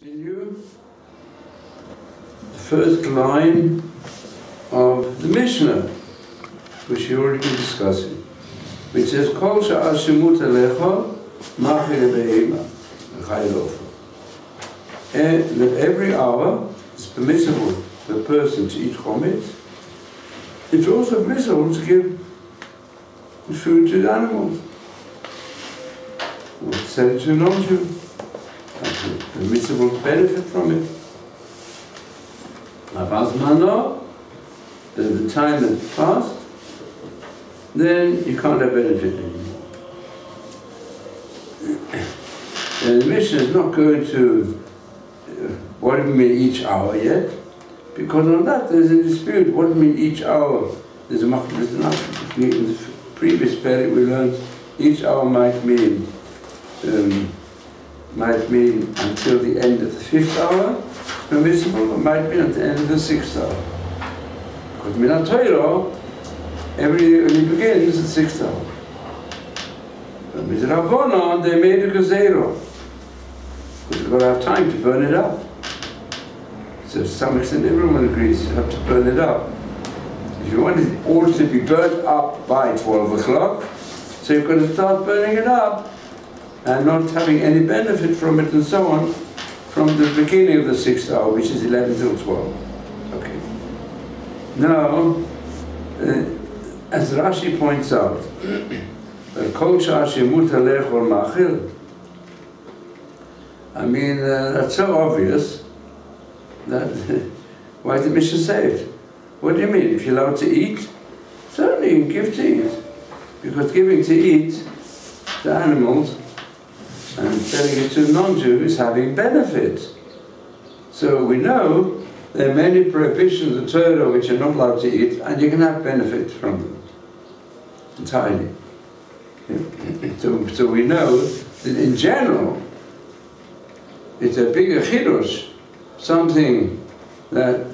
continue the first line of the Mishnah, which you already been discussing, which says, Kol sha'ah shemut alecha machil be'ema v'chaylofa. And that every hour is permissible for a person to eat chometz. It's also permissible to give food to the animals, or to sell it to a non-Jew. Permissible to benefit from it. The time that passed, then you can't have benefit anymore. And the Mishnah is not going to what do you mean each hour yet, because on that there's a dispute. What do you mean each hour? There's a machlokes. In the previous period we learned each hour might mean until the end of the 5th hour, permissible, or might mean at the end of the 6th hour. Because Minat Torah, when it begins at the 6th hour. But with Rabbanon, they made a gazero, because you've got to have time to burn it up. So to some extent everyone agrees you have to burn it up. If you want it all to be burnt up by 12 o'clock, so you've got to start burning it up, and not having any benefit from it and so on, from the beginning of the 6th hour, which is 11 till 12. Okay. Now, as Rashi points out, Kol sha'ah shemut alech or machil. I mean, that's so obvious that why did the Mishnah say it? What do you mean? If you're allowed to eat, certainly you can give to eat, because giving to eat to animals and selling it to a non-Jew is having benefit. So we know there are many prohibitions of Torah which you're not allowed to eat, and you can have benefit from them entirely. So we know that in general it's a bigger chidush, something that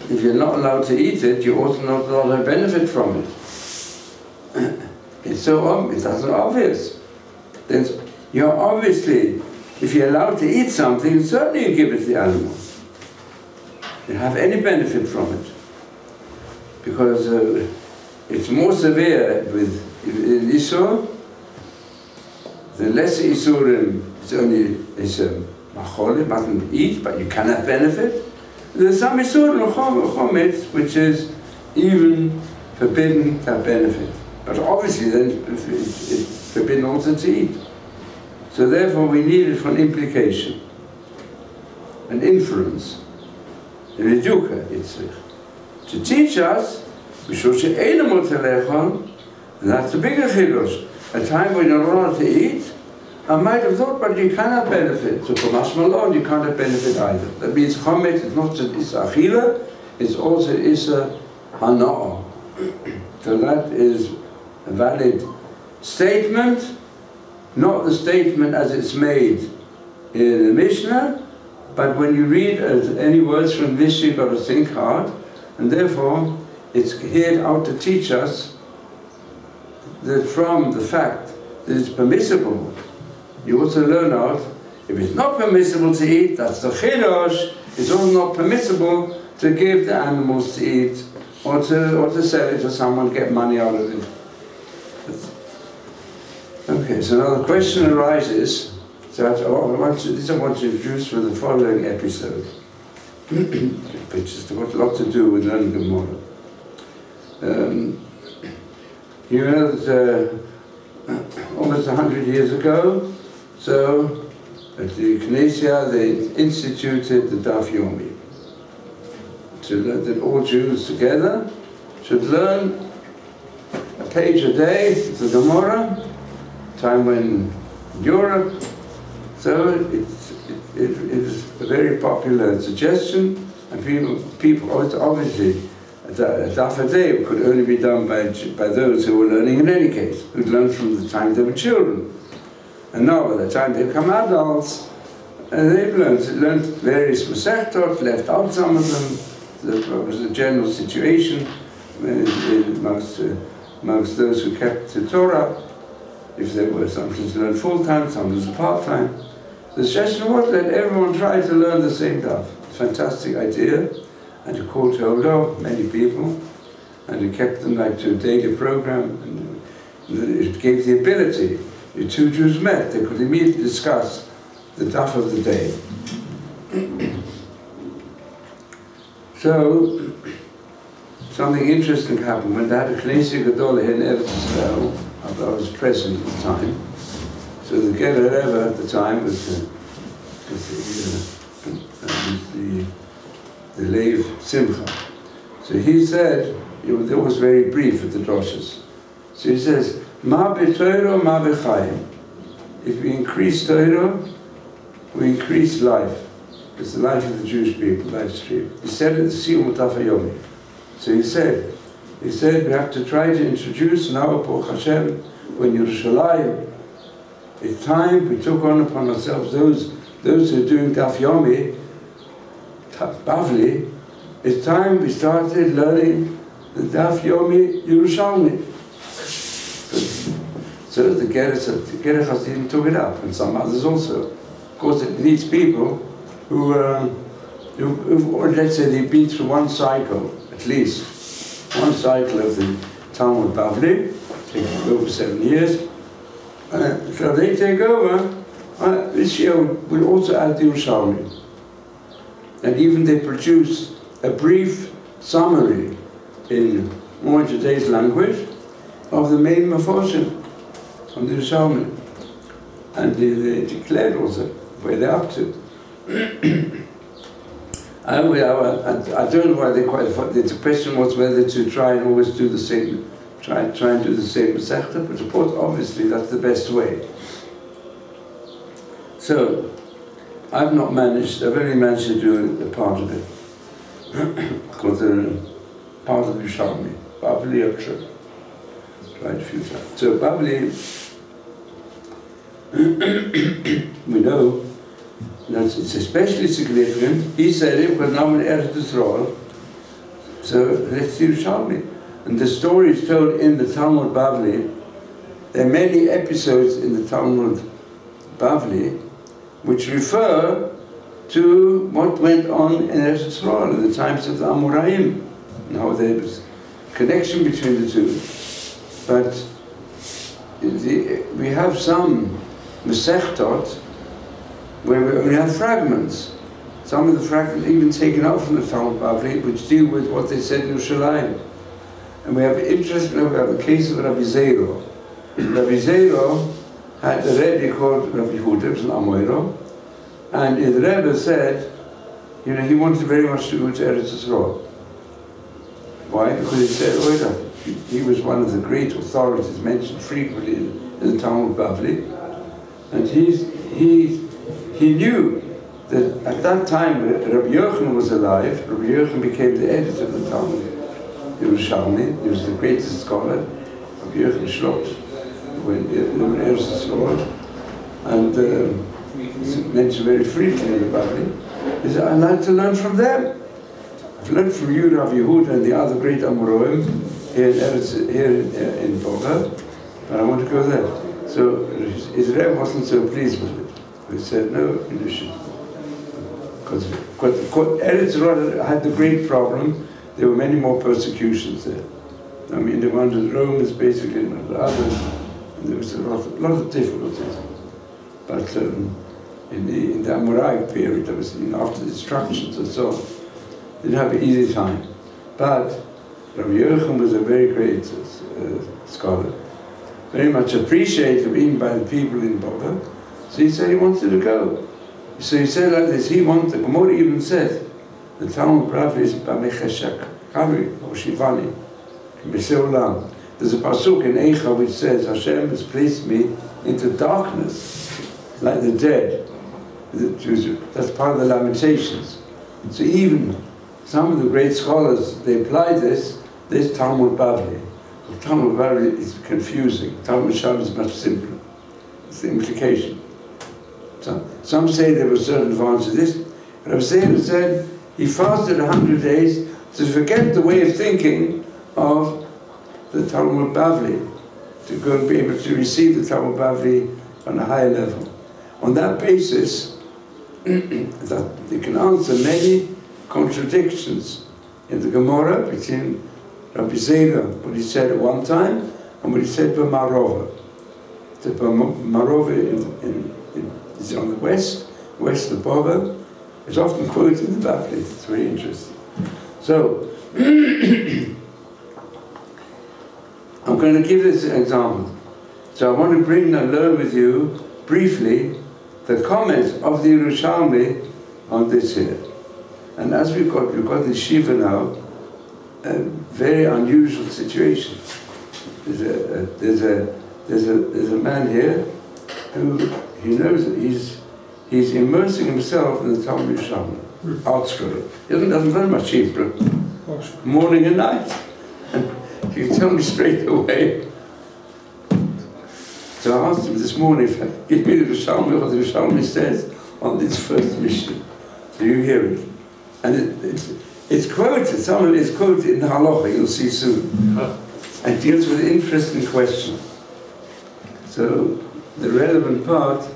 if you're not allowed to eat it, you also not allowed to have benefit from it. It's so obvious, that's not obvious. Then you're obviously, if you're allowed to eat something, certainly you give it to the animal. You have any benefit from it. Because it's more severe with in Isur. The lesser Isurim is machol, it mustn't eat, but you can have benefit. There's some Isurim, chometz, which is even forbidden to have benefit. But obviously then it's forbidden also to eat. So therefore we need it for an implication, an inference, a reduka, to teach us, and that's a bigger chidush. A time when you're not allowed to eat, I might have thought, but you cannot benefit. So for mashmalon, you can't have benefit either. That means chometz is not just isa achila, it's also isa hana'ah. So that is a valid statement, not the statement as it's made in the Mishnah, but when you read any words from Mishnah, you've got to think hard, and therefore it's here out to teach us that from the fact that it's permissible, you also learn out, if it's not permissible to eat, that's the chidush, it's also not permissible to give the animals to eat, or to sell it to someone, get money out of it. Okay, so now the question arises that I want to introduce for the following episode, which has got a lot to do with learning Gemara. You know that almost 100 years ago, so at the Knesset they instituted the Daf Yomi, to learn that all Jews together should learn a page a day of the Gemara, time when Europe, so it is a very popular suggestion, and people obviously a daf a day could only be done by those who were learning in any case, who'd learned from the time they were children. And now by the time they become adults, they've learned various masechtot, left out some of them. That was the general situation amongst those who kept the Torah. if there were some kids learn full-time, some was part-time. The suggestion was let everyone try to learn the same daf. Fantastic idea, and it caught hold of many people, and it kept them like to a daily program, and it gave the ability. The two Jews met, they could immediately discuss the daf of the day. So, something interesting happened when they had a Knesset Gadol here in Eretz Yisrael. I was present at the time. So the Gerer Rebbe at the time was the Lev Simcha. So he said, it was very brief at the droshes. So he says, Ma b'Torah, ma b'chaim. If we increase Torah, we increase life. It's the life of the Jewish people, life stream. He said it to Siyum Tafayomi. So he said we have to try to introduce now, Baruch Hashem, when Yerushalayim, it's time we took on upon ourselves those who are doing Daf Yomi, Bavli, it's time we started learning the Daf Yomi Yerushalmi. So the Gerech Hasidim took it up, and some others also. Of course, it needs people who or let's say they've been through one cycle, at least, one cycle of the Talmud Bavli, taking over 7 years. So they take over, this year we'll also add the Yerushalmi. And even they produce a brief summary in more in today's language of the main Mefoshim on the Yerushalmi. And they declared also where they're up to. I don't know why they quite. The question was whether to try and always do the same, try and do the same Masechta, but of course, obviously, that's the best way. So, I've only managed to do a part of it, called the part of Yerushalmi, Bavli Yotra. Tried a few times. So Bavli, we know. It's especially significant. He said it because now in Eretz Yisrael, so let's see Yerushalmi. And the story is told in the Talmud Bavli. There are many episodes in the Talmud Bavli which refer to what went on in Eretz Yisrael in the times of the Amoraim. Now there was a connection between the two. But we have some Masechtot where we only have fragments. Some of the fragments even taken out from the Talmud Bavli, which deal with what they said in Yerushalayim. And we have the case of Rabbi Zero. Rabbi Zero had a Rebbe called Rabbi Huda, it was an Amoiro, and the Rebbe said, he wanted very much to go to Eretz Yisrael. Why? Because he said, he was one of the great authorities mentioned frequently in the Talmud Bavli, and he knew that at that time Rabbi Yochanan was alive. Rabbi Yochanan became the editor of the Talmud Yerushalmi. He was the greatest scholar, Rabbi Yochanan Shlot, when Eretz Yisrael, and it's mentioned very frequently in the Bavli. He said, I'd like to learn from them. I've learned from you, Rav Yehuda, and the other great Amoraim here in Boga, but I want to go there. So Israel wasn't so pleased with it. He said, no, you should. Because Eretz Yisrael had the great problem, there were many more persecutions there. I mean, the one in Rome is basically not the other, and there was a lot of difficulties. But in the Amoraic period, that was after the destructions and so on, they didn't have an easy time. But Rabbi Yochanan was a very great scholar, very much appreciated even by the people in Boga. So he said he wanted to go. So he said like this, the Gemara even says, the Talmud Bavli is B'mecheshek, Kari, or Shivani, B'Seolam. There's a pasuk in Eicha which says, Hashem has placed me into darkness, like the dead. That's part of the Lamentations. So even some of the great scholars, they apply this Talmud Bavli. The Talmud Bavli is confusing. Talmud Shab is much simpler. It's the implication. Some say there was certain advantages to this. Rav Zera said he fasted 100 days to forget the way of thinking of the Talmud Bavli. to go and be able to receive the Talmud Bavli on a higher level. On that basis, that they can answer many contradictions in the Gemara between Rabbi Zera, what he said at one time, and what he said by Marova. The Marova is on the west of Bava. It's often quoted in the Bavli. It's very interesting. So, I'm going to give this an example. So I want to learn with you briefly the comment of the Yerushalmi on this here. And as we've got this Shiva now, a very unusual situation. There's a man here who he knows that he's immersing himself in the Talmud Yerushalmi, art scroll. He doesn't learn much Hebrew, morning and night. And he can tell me straight away. So I asked him this morning, give me the Yerushalmi, what the Yerushalmi says on this first mission. So you hear it. And it's quoted, some of it is quoted in the Halacha, you'll see soon. And deals with an interesting question. So the relevant part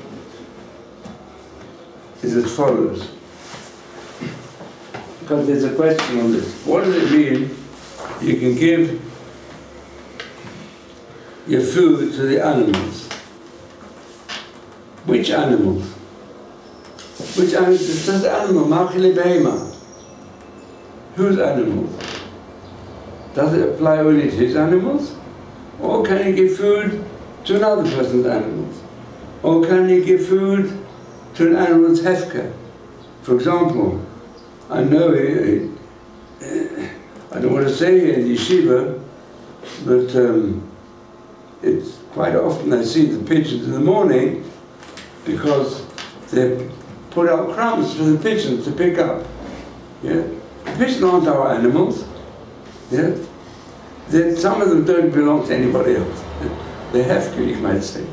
is as follows. Because there's a question on this. What does it mean you can give your food to the animals? Which animals? Which animals? It says animal, machile behema. Whose animals? Does it apply only to his animals? Or can he give food to another person's animals? Or can he give food to an animal's hefker? For example, I know, I don't want to say here in yeshiva, but it's quite often I see the pigeons in the morning because they put out crumbs for the pigeons to pick up. Yeah? The pigeons aren't our animals. Yeah? Some of them don't belong to anybody else. They're hefker, you might say.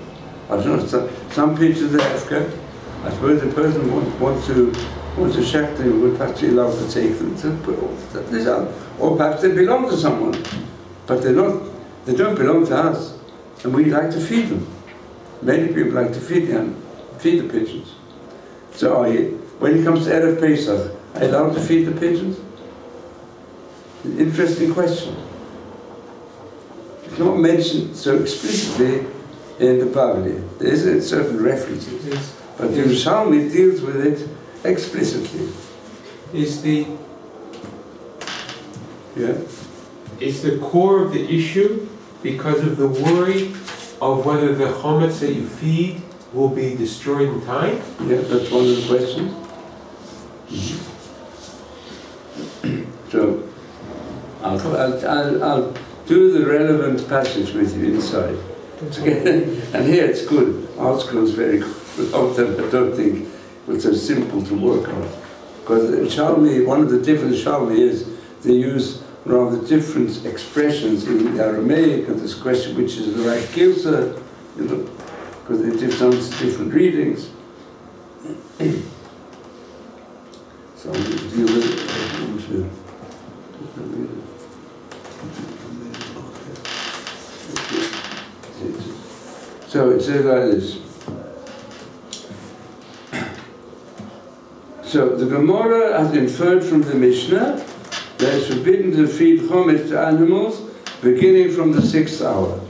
I don't know, some pigeons are hefker. I suppose a person wants to check them, would perhaps be allowed to take them to put this out. Or perhaps they belong to someone, but they don't belong to us. And we like to feed them. Many people like to feed the pigeons. So when it comes to Erev Pesach, are you allowed to feed the pigeons? An interesting question. It's not mentioned so explicitly in the Bavli. There is certain references. Yes. But the Yerushalmi deals with it explicitly. Is the core of the issue because of the worry of whether the chametz that you feed will be destroyed in time? Yeah, that's one of the questions. So I'll do the relevant passage with you inside. And here it's good. Art school is very good. Without them, I don't think it's so simple to work on. Because Yerushalmi, one of the different Yerushalmi is they use rather different expressions in the Aramaic of this question, which is the right Gilsa, because they did some different readings. So I'm going to deal with it. So it says like this. So the Gemara has inferred from the Mishnah that it's forbidden to feed chometz to animals beginning from the 6th hour.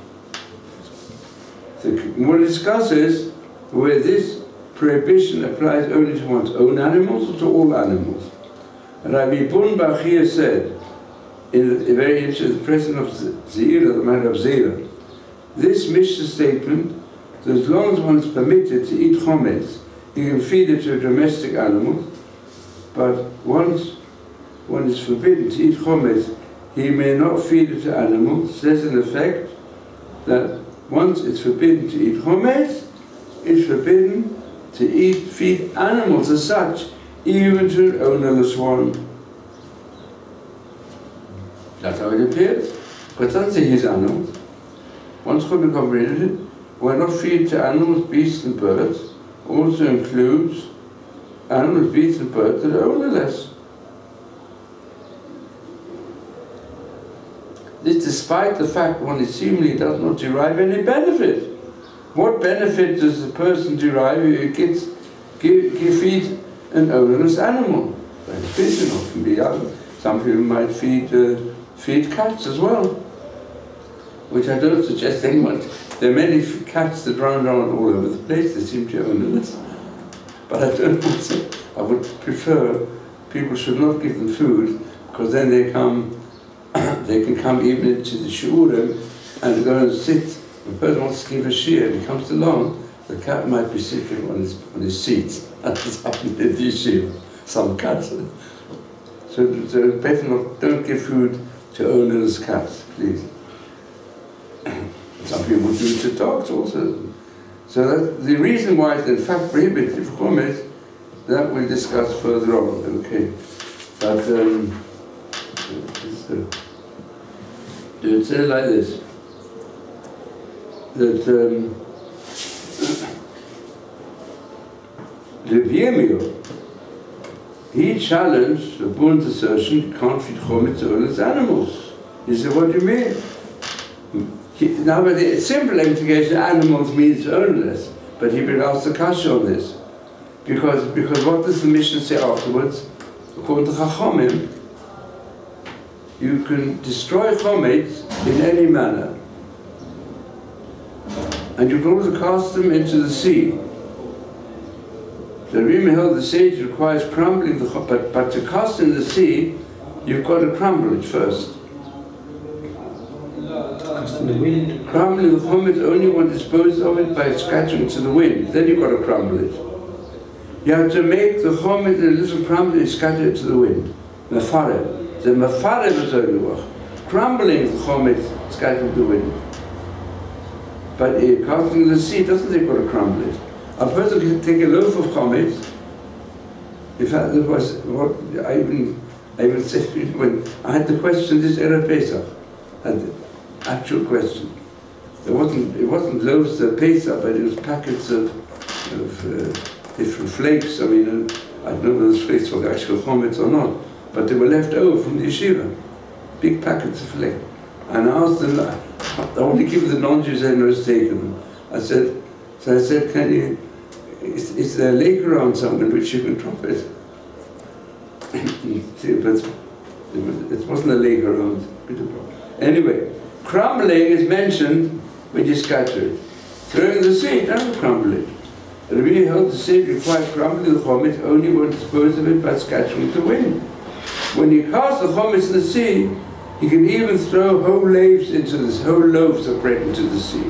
The Gemara discusses whether this prohibition applies only to one's own animals or to all animals. And Rabbi Bun Bachir said, in the very interesting presence of Zeira, the man of Zeira, this Mishnah statement, that as long as one is permitted to eat chometz, you can feed it to a domestic animal, but once one is forbidden to eat chometz, he may not feed it to animals, says in effect that once it's forbidden to eat chometz, it's forbidden to feed animals as such, even to an ownerless one. That's how it appears. But don't say his animals. Once we become rid of it, why not feed to animals, beasts and birds? Also includes animals, beasts and birds that are ownerless. This despite the fact one seemingly does not derive any benefit. What benefit does the person derive if he feeds an ownerless animal? Like a pigeon, or can be other. Some people might feed cats as well, which I don't suggest anyone. There are many cats that run around all over the place. They seem to own ownerless. But I don't want to. I would prefer people should not give them food, because then they can come even into the shiurim and go and sit. The person wants to give a shiur, and he comes along, the cat might be sitting on his seat. That's happened in the yeshiva. Some cats. So better not, don't give food to ownerless cats, please. Some people do it to dogs also. So the reason why it's in fact prohibited for chometz, that we'll discuss further on, okay? But it says like this, that Rebbe, he challenged the Bund's assertion you can't feed chometz to ownerless animals. He said, what do you mean? Now, but the simple implication, animals means ownerless, but he regards the kasha on this. Because what does the Mishnah say afterwards? According to Chachamim, you can destroy chometz in any manner. And you can also cast them into the sea. The Rebbe held the sage requires crumbling the chometz, but to cast in the sea, you've got to crumble it first. In the wind. Crumbling the chometz, only one disposes of it by scattering to the wind. Then you've got to crumble it. You have to make the chometz in a little crumble and scatter it to the wind. Mefare. The mefare was only crumbling the chometz, scattering to the wind. But casting in the sea doesn't take got to crumble it. A person can take a loaf of chometz. In fact, there was what I even said when I had the question this Erev Pesach. And the actual question. It wasn't loaves of Pesach, but it was packets of different flakes. I mean, I don't know whether those flakes were actual chometz or not, but they were left over from the yeshiva. Big packets of flakes. And I asked them, I only give the non-Jews and those taken them. I said, can you, is there a lake around somewhere which you can drop it? But it wasn't a lake around. Anyway, crumbling is mentioned when you scatter it. Throwing the sea, don't crumble it. The Rebbe held the sea required crumbling the chometz, only one dispose of it by scattering the wind. When you cast the chometz in the sea, you can even throw whole loaves of bread into the sea,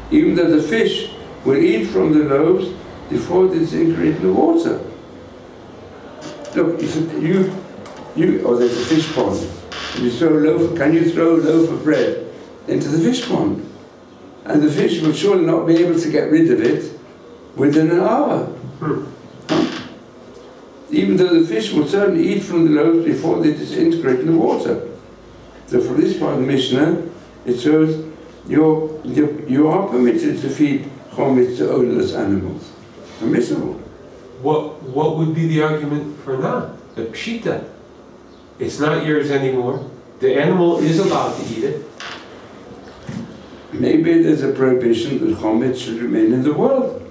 even though the fish will eat from the loaves before they disintegrate in the water. Look, there's a fish pond. Can you throw a loaf of bread into the fish pond? And the fish will surely not be able to get rid of it within an hour. Even though the fish will certainly eat from the loaves before they disintegrate in the water. So from this part of the Mishnah, it shows you are permitted to feed chometz to ownerless animals. Permissible. What would be the argument for that? The pshita. It's not yours anymore. The animal is allowed to eat it. Maybe there's a prohibition that chometz should remain in the world.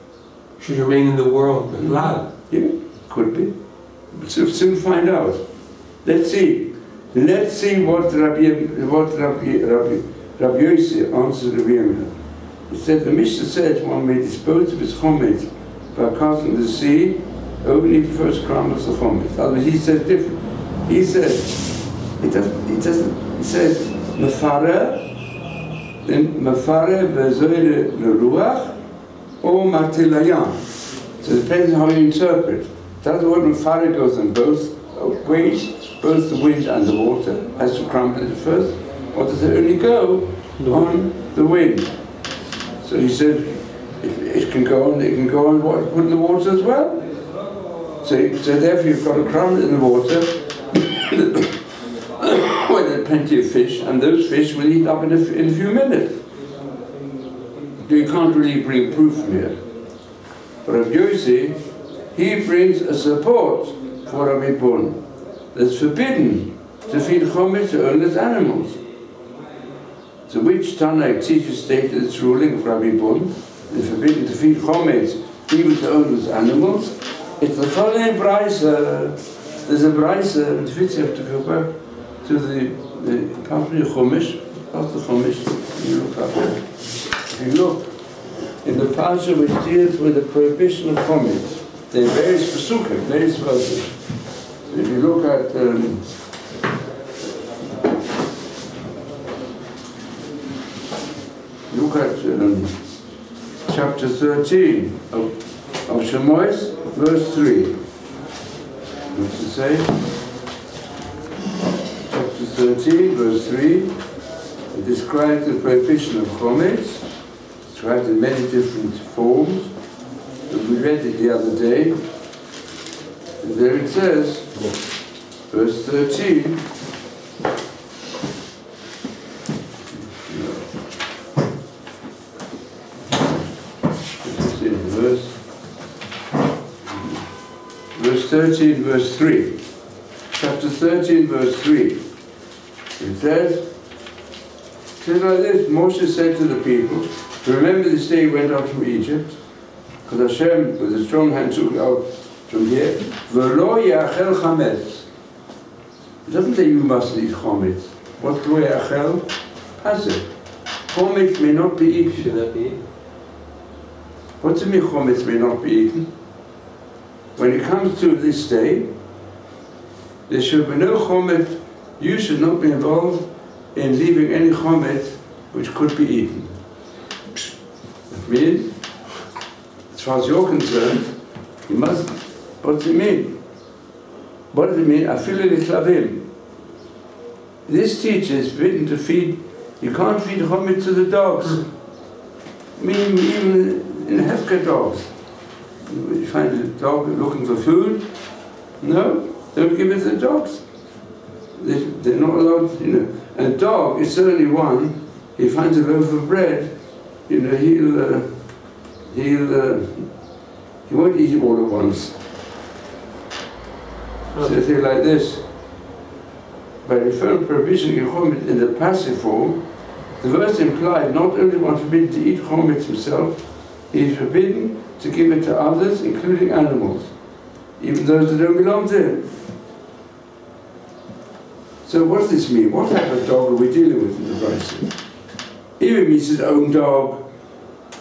Should remain in the world, allowed. Yeah, could be. We'll soon find out. Let's see. Let's see what Rabbi Yossi answers Rabbi Yehuda. He said, the Mishnah says one may dispose of his chometz by casting the sea only if he first crumbles the chometz. Otherwise, he says different. He says, he says, mefare, then mefare vezoire leruach, or matilayam. So it depends on how you interpret. That's the word mefare goes on both ways, both the wind and the water, has to crumble it first, or does it only go on the wind? So he said, it can go on in the water as well. So therefore you've got to crumble it in the water, where there are plenty of fish, and those fish will eat up in a few minutes. You can't really bring proof from here. But Rabbi Yossi, he brings a support for Rabbi Bun that's forbidden to feed chometz to ownerless animals. So which Tanakh teaches stated its ruling of Rabbi Bun, the forbidden to feed chometz even to owners animals? It's the following brisa. There's a brisa, and you have to go back to the part of the Chumash, you look up there. If you look in the parsha which deals with the prohibition of chometz, there are various pesukim, various verses. If you look at chapter 13 of Shemois, verse 3. What's it say? Chapter 13, verse 3. It describes the prohibition of chometz, described in many different forms. We read it the other day. And there it says, verse 13. Verse 13, verse 3. Chapter 13, verse 3. It says like this: Moshe said to the people, remember this day you went out from Egypt, because Hashem with a strong hand took you out from here. V'lo ya'achel chametz. It doesn't say you must eat chometz. What's lo ya'achel? Passive. Chometz may not be eaten. Should that be eaten? What's it mean chometz may not be eaten? When it comes to this day, there should be no chometz. You should not be involved in leaving any chometz which could be eaten. That means, as far as you're concerned, you must. What does it mean? What does it mean? Afilu l'klavim. This teacher is forbidden to feed. You can't feed chometz to the dogs. Even in hefker dogs. You find a dog looking for food. No, don't give it to the dogs. They're not allowed, And a dog is certainly one. He finds a loaf of bread, he won't eat it all at once. So they say like this: by referring prohibition in the passive form, the verse implied not only one forbidden to eat chometz himself, he is forbidden to give it to others, including animals, even those that don't belong to him. So what does this mean? What type of dog are we dealing with in the Bible? Even means his own dog.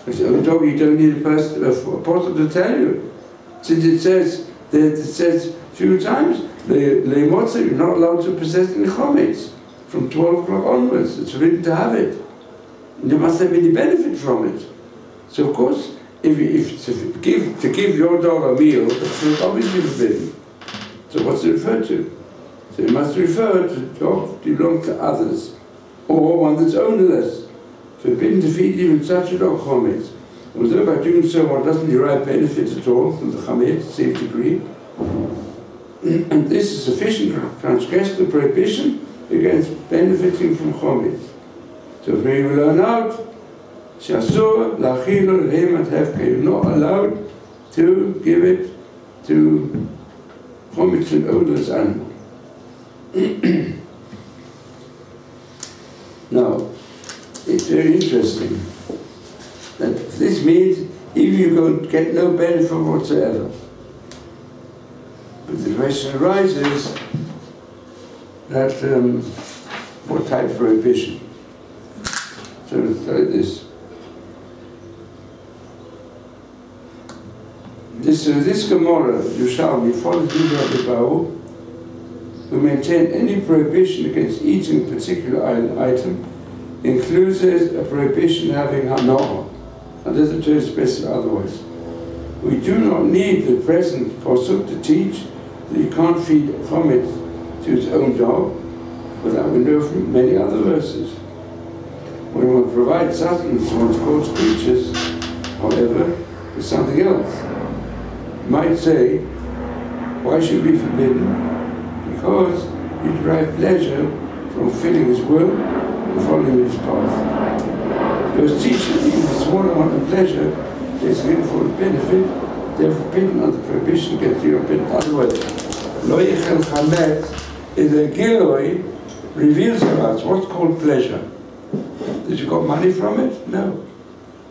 His own dog, you don't need a apostle to tell you. Since it says a few times, you're not allowed to possess any chometz from 12 o'clock onwards. It's forbidden to have it. And you must have any benefit from it. So of course, if to give your dog a meal, that's obviously forbidden. So what's it referred to? So it must refer to dog belong to others, or one that's ownerless. Forbidden to feed even such a dog chometz. Although by doing so one doesn't derive benefits at all from the chometz, same degree. And this is sufficient to transgress the prohibition against benefiting from chometz. So here we learn out, you're not allowed to give it to chometz and odorless animal. Now, it's very interesting that this means even you don't get no benefit whatsoever. But the question arises that what type of prohibition? So let's try this. This Gemara, Yerushalmi, follows Rabbi Baruch, who maintain any prohibition against eating a particular item includes a prohibition having hanoah, unless the Torah specifies otherwise. We do not need the present pasuk to teach that you can't feed chometz to its own dog, but that we know from many other verses. When one provides sustenance to one's coarse creatures, however, is something else. You might say, why should it be forbidden? Because you derive pleasure from fulfilling his will and following his path. Because teaching even the small amount of pleasure is given for benefit, they're forbidden under prohibition against your benefit. Otherwise, lo yechel chametz is a giloi, reveals to us what's called pleasure. That you got money from it? No.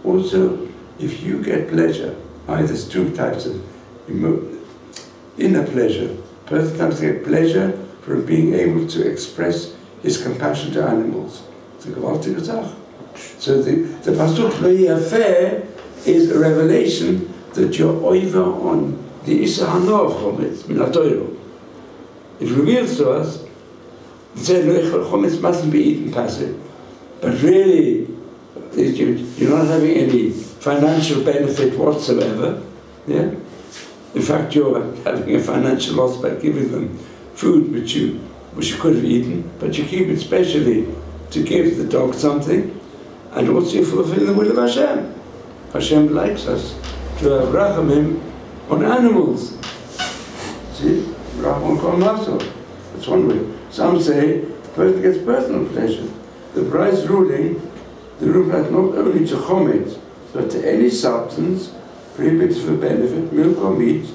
Also, if you get pleasure, there's two types of inner pleasure. A person comes to get pleasure from being able to express his compassion to animals. It's a gewaltige Sache. So the Pasuk Lo Yafeh is a revelation that you're over on the Issa Hanov Chometz, Min HaTorah. It reveals to us, it says Chometz mustn't be eaten passive, but really you're not having any financial benefit whatsoever. Yeah? In fact, you're having a financial loss by giving them food which you could have eaten, but you keep it specially to give the dog something, and also you fulfill the will of Hashem. Hashem likes us to have rachamim on animals. See? Rachamim kol nafso. That's one way. Some say the person gets personal pleasure. The Bra's ruling, the rule applies not only to chometz, but to any substance prohibited for benefit, milk or meat,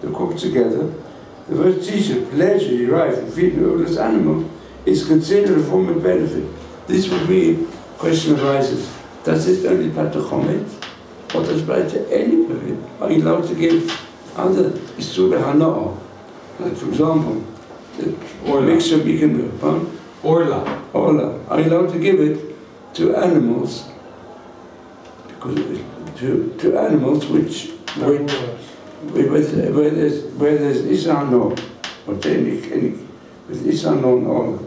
they're cooked together. The verse teaches pleasure derived from feeding the odorless animal is considered a form of benefit. This would mean, question arises, does this only apply to chometz, or does it apply to any prohibition? Are you allowed to give other isur hana'ah? Like for example, the mixture of beacon milk, Orla. Orla. Are you allowed to give it to animals? Because to animals where there's isano, or with isano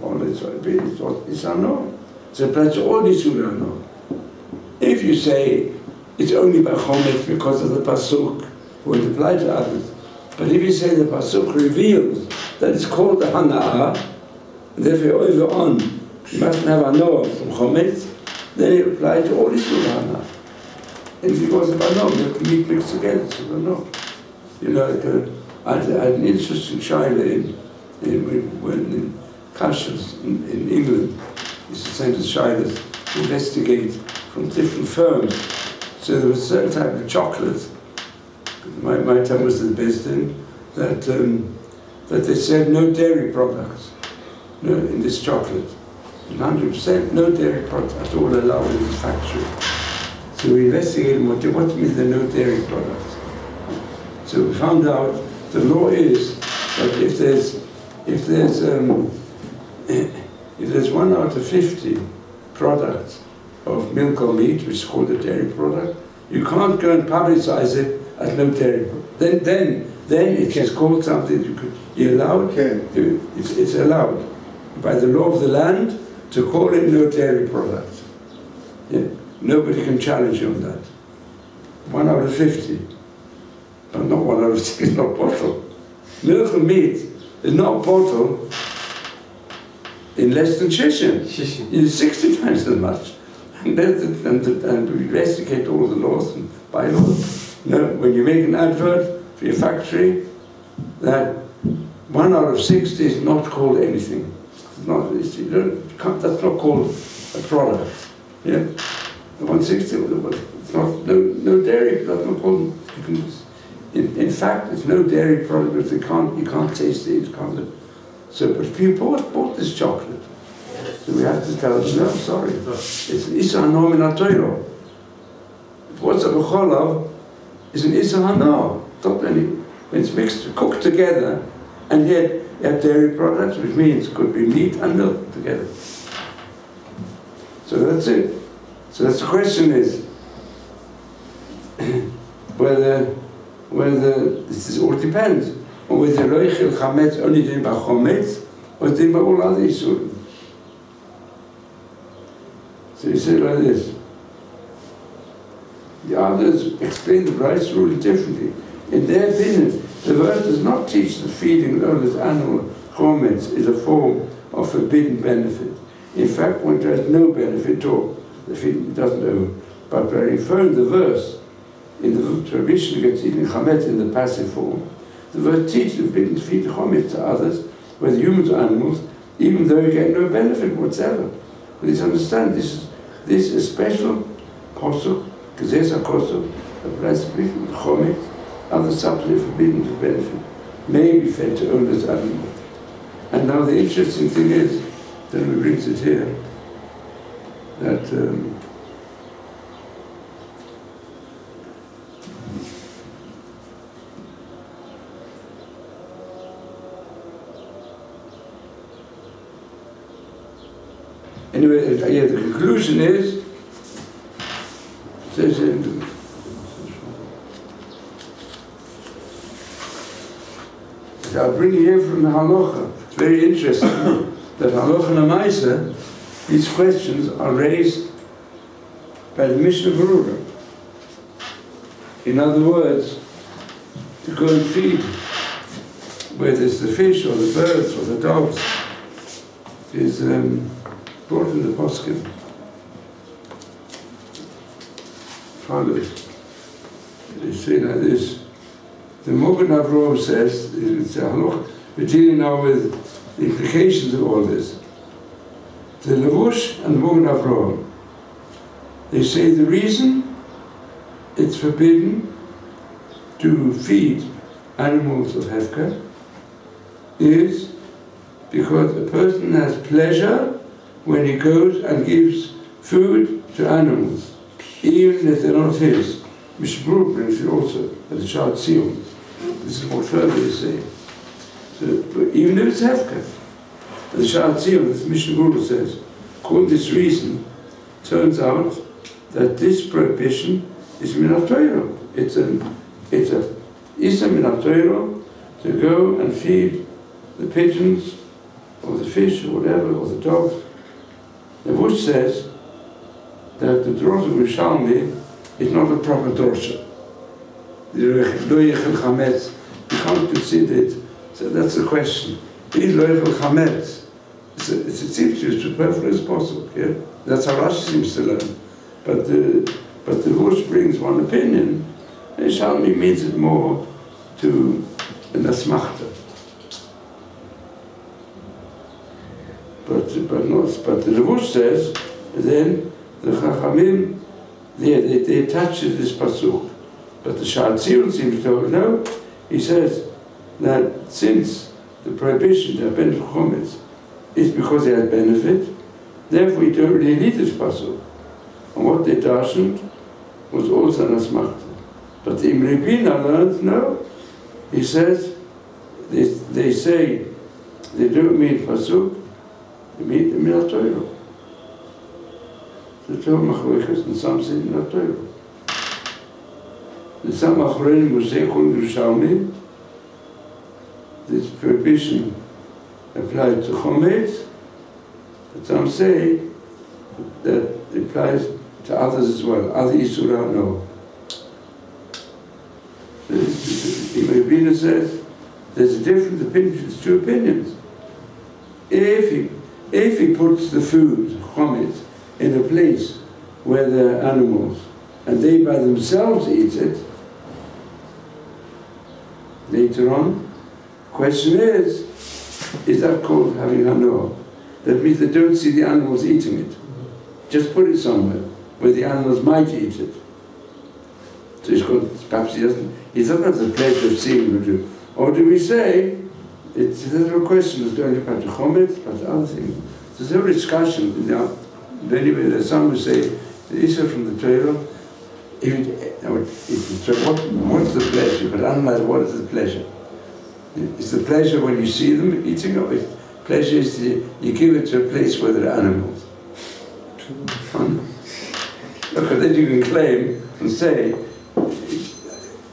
all it's isano. So it applies to all isurano. If you say it's only by chometz because of the pasuk, it would apply to others. But if you say the pasuk reveals that it's called the hana'ah, and therefore over on you mustn't have hana'ah from chometz, then it applies to all isurano. And if it was about no, meat mixed together, so no. You know, I had an interesting shaila in Kashas in England. Used to send us shailas to investigate from different firms. So there was a certain type of chocolate, my time was the best in, that they said no dairy products in this chocolate. 100% no dairy products at all allowed in this factory. So we investigated what means the no dairy products. So we found out the law is that if there's 1 out of 50 products of milk or meat, which is called a dairy product, you can't go and publicize it as no dairy product. Then it is called something you're allowed. It's allowed by the law of the land to call it no dairy product. Yeah? Nobody can challenge you on that. 1 out of 50. But not 1 out of 6, not bottle. Milk and meat is not bottle in less than shishin. It's 60 times as much. And we investigate all the laws and bylaws. When you make an advert for your factory, that 1 out of 60 is not called anything. That's not called a product. Yeah? The 160, it's not no dairy. That's not called. In fact, it's no dairy product because you can't taste it. So, but people bought this chocolate, so we have to tell them, no, sorry, it's Issa Hanor Min HaTorah. What's a b'cholav is an Issa Hanor. When it's mixed, cooked together, and yet you have dairy products, which means it could be meat and milk together. So that's it. So that's the question is whether this all depends on whether Roichel Chametz only doing by Chometz or doing by all other Isurim. So you say it like this. The others explain the rights ruling differently. In their opinion, the verse does not teach that feeding an odorless animal Chometz is a form of forbidden benefit. In fact, one has no benefit at all. The feeding doesn't owe. But by referring the verse in the prohibition against eating chametz in the passive form, the verse teaches forbidden to feed chametz to others, whether humans or animals, even though you get no benefit whatsoever. Please understand, this is a special posuk, gezes hakosuk, applies to chametz, other substances forbidden to benefit, may be fed to odorless animals. And now the interesting thing is, then we brings it here. that anyway, yeah, the conclusion is, I'll bring you here from the Halacha. It's very interesting that Halacha Namaisa, these questions are raised by the Mishnah Berurah. In other words, to go and feed, whether it's the fish or the birds or the dogs, is brought in the poskim. Follows. They say like this. The Mogen Avraham says, it's a halacha, we're dealing now with the implications of all this. The Levush and the Mogen Avraham, they say the reason it's forbidden to feed animals of Hefka is because a person has pleasure when he goes and gives food to animals, even if they're not his. Mishbur brings it also, at the Shad Sion. This is what further they say. So, even if it's Hefka, the Shad Sion, as Mishnah Berurah says, according to this reason, turns out that this prohibition is Minat Torah. It's a Isa Minat Torah to go and feed the pigeons or the fish or whatever, or the dogs. The Vush says that the drosha of Rishalmi is not a proper drosha. You can't consider it. So that's the question. Is loyechel chametz? It seems to be as superfluous as possible. Yeah? That's how Rashi seems to learn. But the Vush brings one opinion. Rishalmi means it more to an asmachta. But the Levush says, then the Chachamim, they attach to this pasuk. But the Shad Sion seems to know. He says that since the prohibition, the benefit chometz, is because they had benefit, therefore you don't really need this pasuk. And what they darshaned was also an asmachta. But the Imre Bina learns, no. He says, they say they don't mean pasuk, they mean the Minat Torah. The Torah Machlokas, and some say Minat Torah. The some Achronim will say, according to Rishalmi, this prohibition applied to chometz, but some say that it applies to others as well. Other Isura, no. Imre Bina says there's a different opinion, it's two opinions. If he puts the food, chometz, in a place where there are animals and they by themselves eat it, later on, the question is that called having hanoah? That means they don't see the animals eating it. Just put it somewhere where the animals might eat it. So he's called, perhaps he doesn't have the pleasure of seeing them do. Or do we say, it's a question that's going about the chometz, about the other things. There's no discussion. Anyway, there's some who say, the Issa from the Torah, what's the pleasure? You could analyze what is the pleasure. Is the pleasure when you see them eating it? Pleasure is you give it to a place where there are animals. Look, then you can claim and say,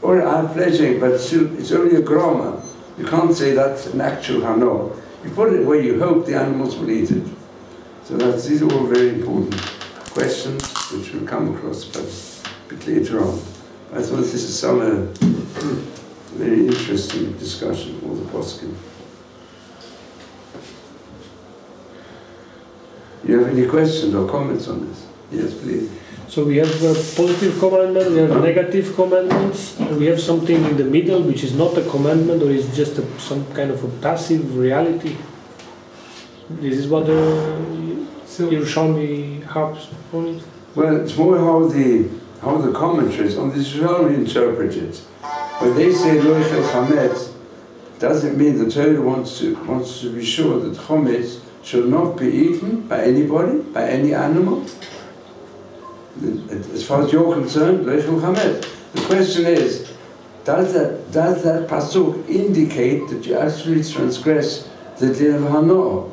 or I have pleasure, but it's only a grammar. You can't say that's an actual hanoah. You put it where you hope the animals will eat it. So these are all very important questions which we'll come across a bit later on. I thought this is some very interesting discussion of all the poskim. You have any questions or comments on this? Yes, please. So we have a positive commandment, we have negative commandments, and we have something in the middle which is not a commandment or is just some kind of a passive reality. This is what Yerushalmi harps on it? Well, it's more how the commentaries on this Yerushalmi interpret it. When they say loichel chametz, doesn't mean the Torah wants to be sure that chametz should not be eaten by anybody, by any animal, as far as you're concerned, Leichel Chametz. The question is, does that pasuk indicate that you actually transgress the din of Hanoah?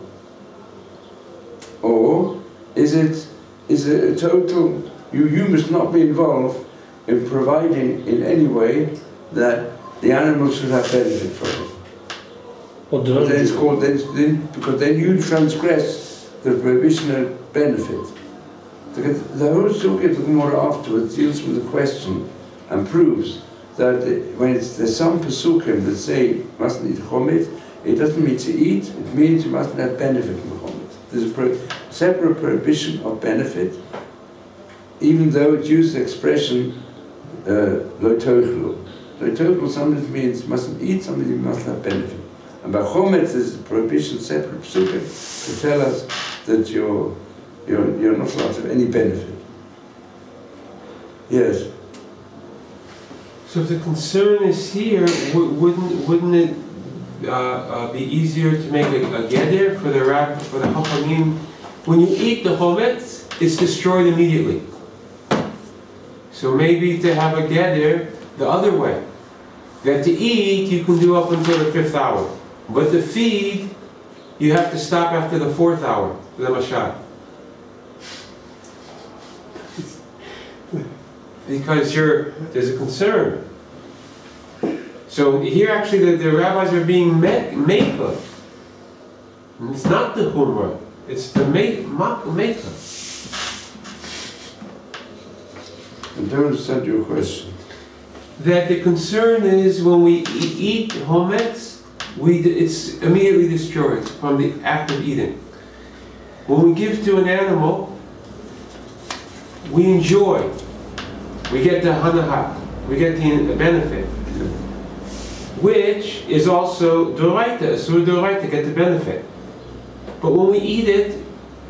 Or is it a total, you must not be involved in providing in any way that the animal should have benefit from it? But then it's called, because then you transgress the prohibition of benefit. The whole Sugya of the Gemara afterwards deals with the question and proves that when there's some Pesukim that say you mustn't eat chometz, it doesn't mean to eat, it means you mustn't have benefit from chometz. There's a separate prohibition of benefit, even though it uses the expression lo tochlu. Lo tochlu sometimes means you mustn't eat something, you must have benefit. And by chometz there's a prohibition, separate Pesukim, to tell us that you're not allowed to have any benefit. Yes. So if the concern is here, wouldn't it be easier to make a geder for the Chachamim? When you eat the chometz, it's destroyed immediately. So maybe to have a geder the other way, that to eat you can do up until the 5th hour, but to feed you have to stop after the 4th hour, the mashal. Because there's a concern. So here actually the rabbis are being meicha. It's not the humrah, it's the meicha. I don't understand your question. That the concern is when we eat chometz, it's immediately destroyed from the act of eating. When we give to an animal, we enjoy. We get the hanahah, we get the benefit, which is also doraita, so doraita get the benefit. But when we eat it,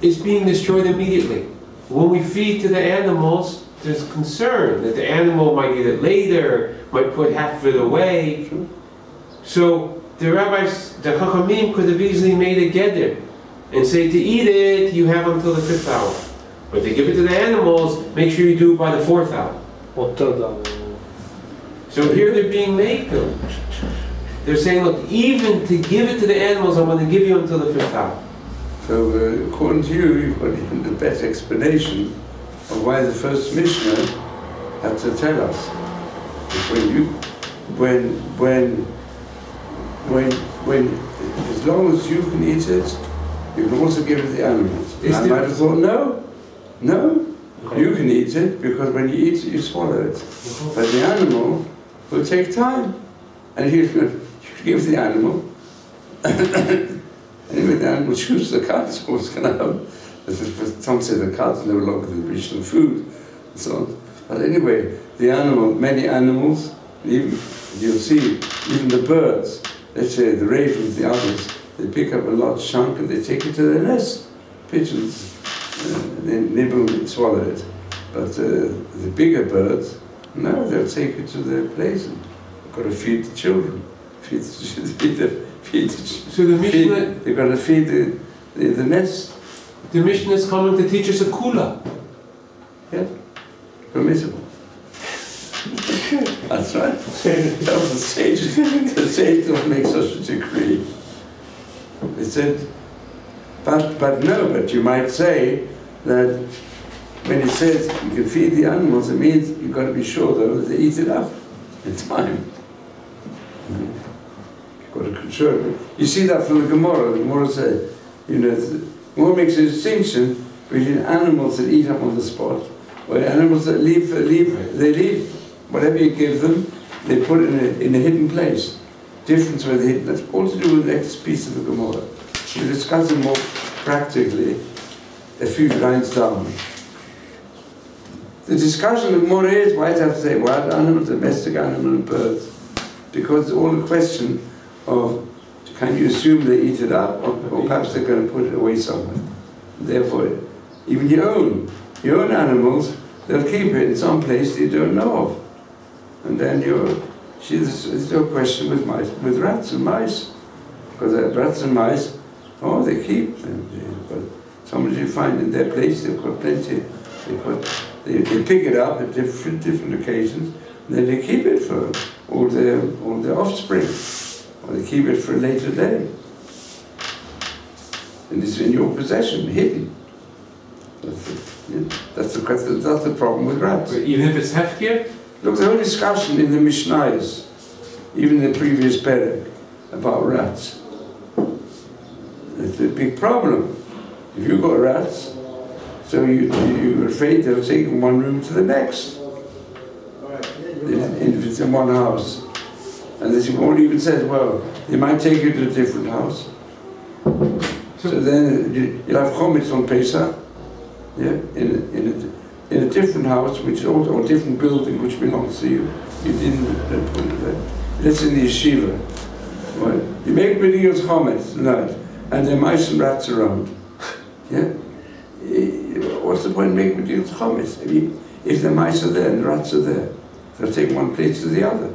it's being destroyed immediately. When we feed to the animals, there's concern that the animal might eat it later, might put half of it away. So the rabbis, the Chachamim could have easily made a geder and say to eat it, you have until the 5th hour. But to give it to the animals, make sure you do it by the 4th hour. So here they're being made. They're saying, look, even to give it to the animals, I'm going to give you until the 5th hour. So according to you, you've got even the better explanation of why the first Mishnah had to tell us when as long as you can eat it, you can also give it to the animals. I might have thought, no, you can eat it because when you eat it, you swallow it. But the animal will take time, and you give the animal. Anyway, the animal chews the cud, so what's going to happen? Some say the cud's no longer the original food, and so on. But anyway, the animal, many animals, even you'll see, even the birds, let's say the ravens, the others, they pick up a large chunk and they take it to their nest. Pigeons, they nibble and swallow it. But the bigger birds, no, they'll take it to their place and got to feed the children. So the Mishnah, they've got to feed the nest. The Mishnah is coming to teach us a kula. Yeah, permissible. That's right. That was the sage don't make such a decree. They said, but you might say that when it says you can feed the animals, it means you've got to be sure though that they eat it up in time. You've got to control it. You see that from the Gemara. The Gemara said, the Gemara makes a distinction between animals that eat up on the spot, or animals that leave. Whatever you give them, they put it in a hidden place. Difference where they hidden. That's all to do with the next piece of the Gemara. We discuss it more practically a few lines down. The discussion of Gemara is why do you have to say wild animal, domestic animal, and birds? Because it's all a question of can you assume they eat it up, or perhaps they're going to put it away somewhere. Therefore, even your own animals, they'll keep it in some place you don't know of. And then there's no question with rats and mice. Because rats and mice, they keep them. But some of you find in their place, they've got plenty. They've got They pick it up at different occasions, and then they keep it for all their offspring, or they keep it for a later day. And it's in your possession, hidden. That's the problem with rats. But even if it's hefker? Look, the whole discussion in the Mishnayos, even the previous perek, about rats. It's a big problem. If you've got rats, so you're afraid they'll take from one room to the next. If it's in one house. And this one even says, well, they might take you to a different house. So then you'll have chometz on Pesach, yeah, in a different house, which is also a different building which belongs to you. You didn't put it there. That's in the yeshiva. Well, you make videos chometz tonight, and there are mice and rats around. Yeah? What's the point of making videos chometz? If the mice are there and the rats are there, they'll take one place to the other.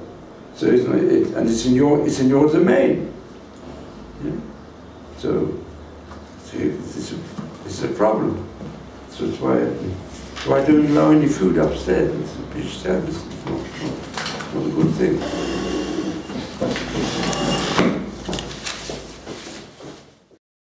So it's in your domain. Yeah? So it's a problem. So that's why I don't allow any food upstairs. It's a big service. It's not a good thing.